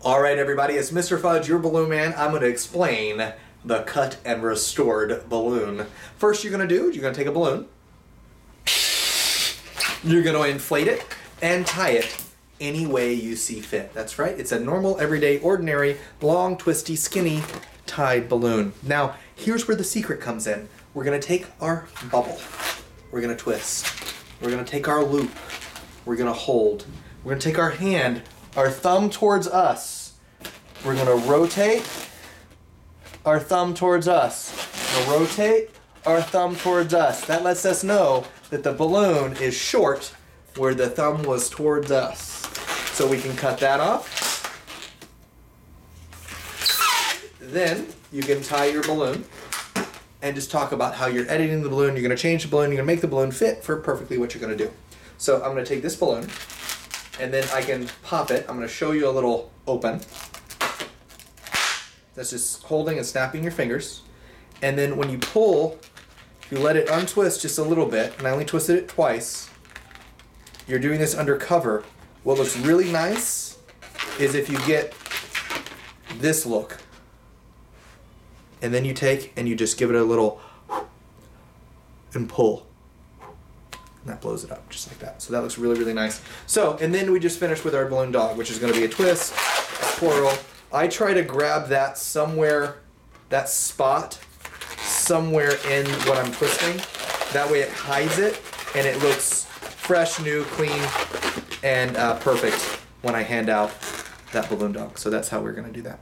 Alright everybody, it's Mr. Fudge, your balloon man. I'm going to explain the cut and restored balloon. First you're going to take a balloon, you're going to inflate it and tie it any way you see fit. That's right, it's a normal, everyday, ordinary, long, twisty, skinny, tied balloon. Now, here's where the secret comes in. We're going to take our bubble, we're going to twist, we're going to take our loop, we're going to hold, we're going to take our hand, our thumb towards us. We're going to rotate our thumb towards us. We're going to rotate our thumb towards us. That lets us know that the balloon is short where the thumb was towards us. So we can cut that off. Then you can tie your balloon and just talk about how you're editing the balloon. You're going to change the balloon. You're going to make the balloon fit for perfectly what you're going to do. So I'm going to take this balloon, and then I can pop it. I'm going to show you a little open. That's just holding and snapping your fingers. And then when you pull, if you let it untwist just a little bit, and I only twisted it twice, you're doing this under cover. What looks really nice is if you get this look. And then you take and you just give it a little and pull. And that blows it up just like that. So that looks really, really nice. So, and then we just finish with our balloon dog, which is going to be a twist, a twirl. I try to grab that somewhere, that spot, somewhere in what I'm twisting. That way it hides it and it looks fresh, new, clean, and perfect when I hand out that balloon dog. So that's how we're going to do that.